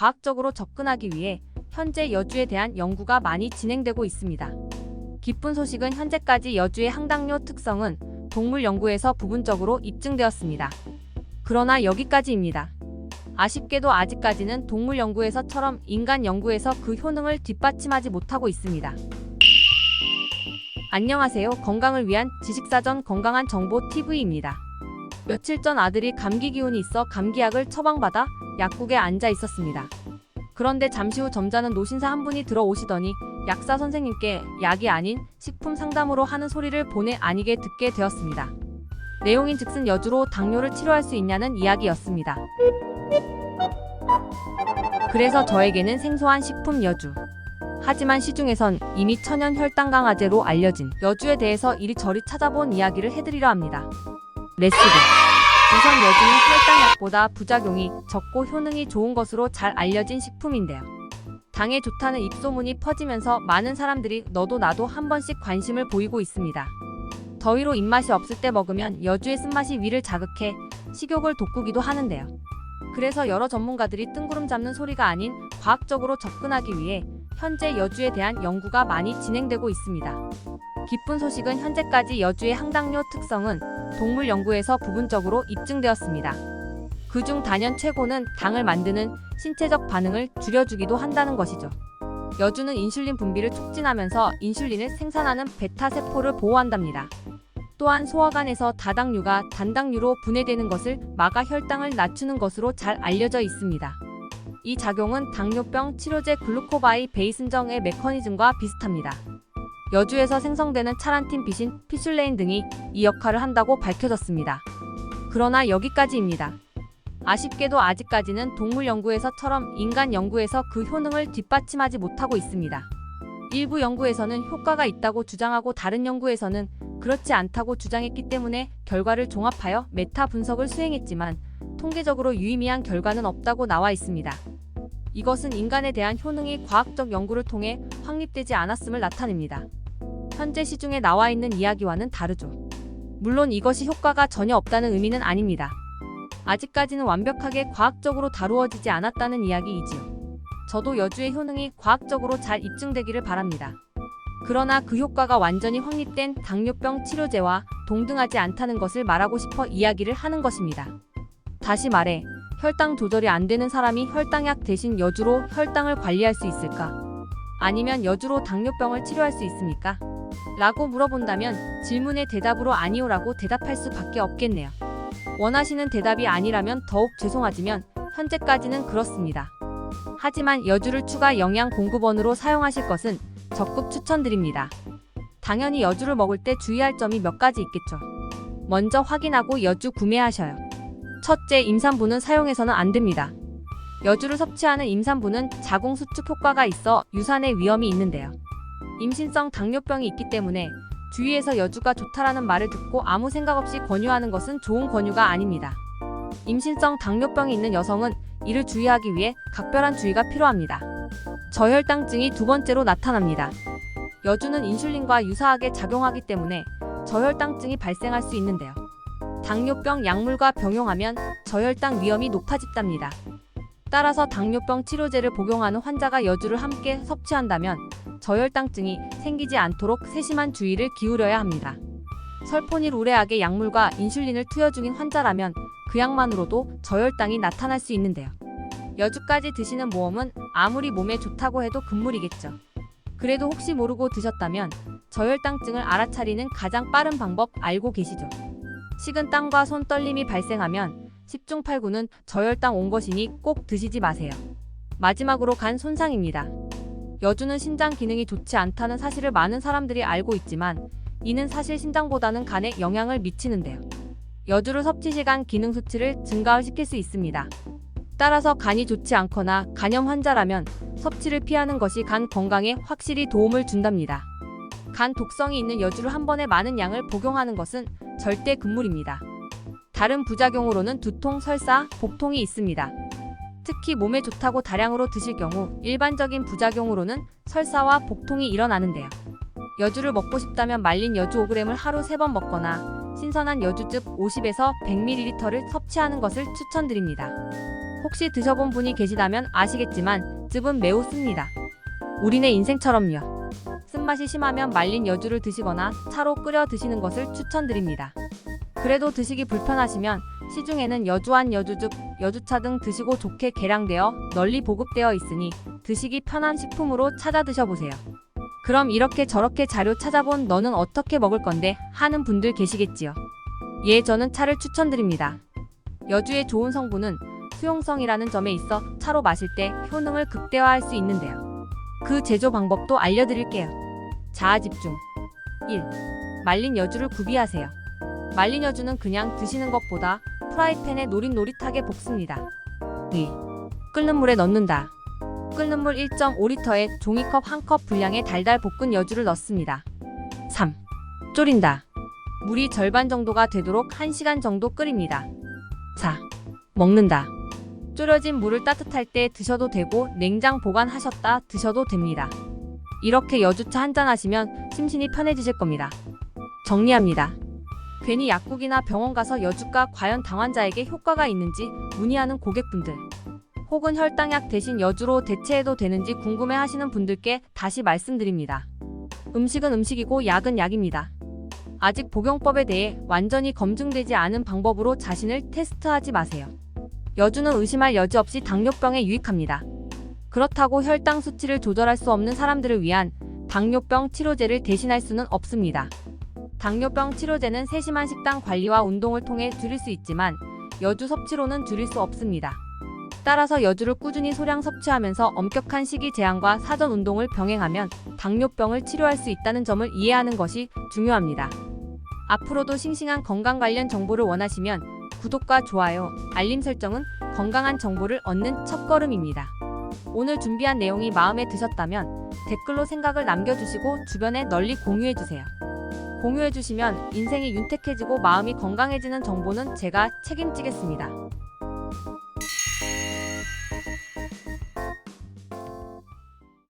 과학적으로 접근하기 위해 현재 여주에 대한 연구가 많이 진행되고 있습니다. 기쁜 소식은 현재까지 여주의 항당뇨 특성은 동물 연구에서 부분적으로 입증되었습니다. 그러나 여기까지입니다. 아쉽게도 아직까지는 동물 연구에서처럼 인간 연구에서 그 효능을 뒷받침하지 못하고 있습니다. 안녕하세요. 건강을 위한 지식사전 건강한 정보 TV입니다. 며칠 전 아들이 감기 기운이 있어 감기약을 처방받아 약국에 앉아 있었습니다. 그런데 잠시 후 점잖은 노신사 한 분이 들어오시더니 약사 선생님께 약이 아닌 식품 상담으로 하는 소리를 본의 아니게 듣게 되었습니다. 내용인즉슨 여주로 당뇨를 치료할 수 있냐는 이야기였습니다. 그래서 저에게는 생소한 식품 여주. 하지만 시중에선 이미 천연 혈당 강화제로 알려진 여주에 대해서 이리저리 찾아본 이야기를 해드리려 합니다. 레시피. 우선 여주는 혈당약보다 부작용이 적고 효능이 좋은 것으로 잘 알려진 식품인데요. 당에 좋다는 입소문이 퍼지면서 많은 사람들이 너도 나도 한 번씩 관심을 보이고 있습니다. 더위로 입맛이 없을 때 먹으면 여주의 쓴맛이 위를 자극해 식욕을 돋구기도 하는데요. 그래서 여러 전문가들이 뜬구름 잡는 소리가 아닌 과학적으로 접근하기 위해 현재 여주에 대한 연구가 많이 진행되고 있습니다. 기쁜 소식은 현재까지 여주의 항당뇨 특성은 동물 연구에서 부분적으로 입증되었습니다. 그중 단연 최고는 당을 만드는 신체적 반응을 줄여주기도 한다는 것이죠. 여주는 인슐린 분비를 촉진하면서 인슐린을 생산하는 베타세포를 보호한답니다. 또한 소화관에서 다당류가 단당류로 분해되는 것을 막아 혈당을 낮추는 것으로 잘 알려져 있습니다. 이 작용은 당뇨병 치료제 글루코바이 베이슨정의 메커니즘과 비슷합니다. 여주에서 생성되는 차란틴, 비신, 피슐레인 등이 이 역할을 한다고 밝혀졌습니다. 그러나 여기까지입니다. 아쉽게도 아직까지는 동물 연구에서처럼 인간 연구에서 그 효능을 뒷받침하지 못하고 있습니다. 일부 연구에서는 효과가 있다고 주장하고 다른 연구에서는 그렇지 않다고 주장했기 때문에 결과를 종합하여 메타 분석을 수행했지만 통계적으로 유의미한 결과는 없다고 나와 있습니다. 이것은 인간에 대한 효능이 과학적 연구를 통해 확립되지 않았음을 나타냅니다. 현재 시중에 나와 있는 이야기와는 다르죠. 물론 이것이 효과가 전혀 없다는 의미는 아닙니다. 아직까지는 완벽하게 과학적으로 다루어지지 않았다는 이야기이지요. 저도 여주의 효능이 과학적으로 잘 입증되기를 바랍니다. 그러나 그 효과가 완전히 확립된 당뇨병 치료제와 동등하지 않다는 것을 말하고 싶어 이야기를 하는 것입니다. 다시 말해, 혈당 조절이 안 되는 사람이 혈당약 대신 여주로 혈당을 관리할 수 있을까? 아니면 여주로 당뇨병을 치료할 수 있습니까? 라고 물어본다면 질문의 대답으로 아니오라고 대답할 수밖에 없겠네요. 원하시는 대답이 아니라면 더욱 죄송하지만 현재까지는 그렇습니다. 하지만 여주를 추가 영양 공급원으로 사용하실 것은 적극 추천드립니다. 당연히 여주를 먹을 때 주의할 점이 몇 가지 있겠죠. 먼저 확인하고 여주 구매하셔요. 첫째, 임산부는 사용해서는 안 됩니다. 여주를 섭취하는 임산부는 자궁 수축 효과가 있어 유산의 위험이 있는데요. 임신성 당뇨병이 있기 때문에 주위에서 여주가 좋다라는 말을 듣고 아무 생각 없이 권유하는 것은 좋은 권유가 아닙니다. 임신성 당뇨병이 있는 여성은 이를 주의하기 위해 각별한 주의가 필요합니다. 저혈당증이 두 번째로 나타납니다. 여주는 인슐린과 유사하게 작용하기 때문에 저혈당증이 발생할 수 있는데요. 당뇨병 약물과 병용하면 저혈당 위험이 높아진답니다. 따라서 당뇨병 치료제를 복용하는 환자가 여주를 함께 섭취한다면 저혈당증이 생기지 않도록 세심한 주의를 기울여야 합니다. 설포닐 우레약의 약물과 인슐린을 투여 중인 환자라면 그 약만으로도 저혈당이 나타날 수 있는데요. 여주까지 드시는 모험은 아무리 몸에 좋다고 해도 금물이겠죠. 그래도 혹시 모르고 드셨다면 저혈당증을 알아차리는 가장 빠른 방법 알고 계시죠? 식은 땀과 손 떨림이 발생하면 10중 8구는 저혈당 온 것이니 꼭 드시지 마세요. 마지막으로 간 손상입니다. 여주는 신장 기능이 좋지 않다는 사실을 많은 사람들이 알고 있지만 이는 사실 신장보다는 간에 영향을 미치는데요. 여주를 섭취 시 간 기능 수치를 증가시킬 수 있습니다. 따라서 간이 좋지 않거나 간염 환자라면 섭취를 피하는 것이 간 건강에 확실히 도움을 준답니다. 간 독성이 있는 여주를 한 번에 많은 양을 복용하는 것은 절대 금물입니다. 다른 부작용으로는 두통, 설사, 복통이 있습니다. 특히 몸에 좋다고 다량으로 드실 경우 일반적인 부작용으로는 설사와 복통이 일어나는데요. 여주를 먹고 싶다면 말린 여주 5g을 하루 3번 먹거나 신선한 여주즙 50에서 100ml를 섭취하는 것을 추천드립니다. 혹시 드셔본 분이 계시다면 아시겠지만 즙은 매우 씁니다. 우리네 인생처럼요. 쓴맛이 심하면 말린 여주를 드시거나 차로 끓여 드시는 것을 추천드립니다. 그래도 드시기 불편하시면 시중에는 여주안, 여주즙, 여주차 등 드시고 좋게 개량되어 널리 보급되어 있으니 드시기 편한 식품으로 찾아 드셔보세요. 그럼 이렇게 저렇게 자료 찾아본 너는 어떻게 먹을 건데 하는 분들 계시겠지요. 예, 저는 차를 추천드립니다. 여주의 좋은 성분은 수용성이라는 점에 있어 차로 마실 때 효능을 극대화할 수 있는데요. 그 제조 방법도 알려드릴게요. 자아 집중. 1. 말린 여주를 구비하세요. 말린 여주는 그냥 드시는 것보다 프라이팬에 노릇노릇하게 볶습니다. 2. 끓는 물에 넣는다. 끓는 물 1.5리터에 종이컵 1컵 분량의 달달 볶은 여주를 넣습니다. 3. 졸인다. 물이 절반 정도가 되도록 1시간 정도 끓입니다. 4. 먹는다. 졸여진 물을 따뜻할 때 드셔도 되고 냉장 보관하셨다 드셔도 됩니다. 이렇게 여주차 한잔 하시면 심신이 편해지실 겁니다. 정리합니다. 괜히 약국이나 병원 가서 여주가 과연 당환자에게 효과가 있는지 문의하는 고객분들, 혹은 혈당약 대신 여주로 대체해도 되는지 궁금해하시는 분들께 다시 말씀드립니다. 음식은 음식이고 약은 약입니다. 아직 복용법에 대해 완전히 검증되지 않은 방법으로 자신을 테스트하지 마세요. 여주는 의심할 여지 없이 당뇨병에 유익합니다. 그렇다고 혈당 수치를 조절할 수 없는 사람들을 위한 당뇨병 치료제를 대신할 수는 없습니다. 당뇨병 치료제는 세심한 식단 관리와 운동을 통해 줄일 수 있지만 여주 섭취로는 줄일 수 없습니다. 따라서 여주를 꾸준히 소량 섭취하면서 엄격한 식이 제한과 사전 운동을 병행하면 당뇨병을 치료할 수 있다는 점을 이해하는 것이 중요합니다. 앞으로도 싱싱한 건강 관련 정보를 원하시면 구독과 좋아요, 알림 설정은 건강한 정보를 얻는 첫걸음입니다. 오늘 준비한 내용이 마음에 드셨다면 댓글로 생각을 남겨주시고 주변에 널리 공유해주세요. 공유해주시면 인생이 윤택해지고 마음이 건강해지는 정보는 제가 책임지겠습니다.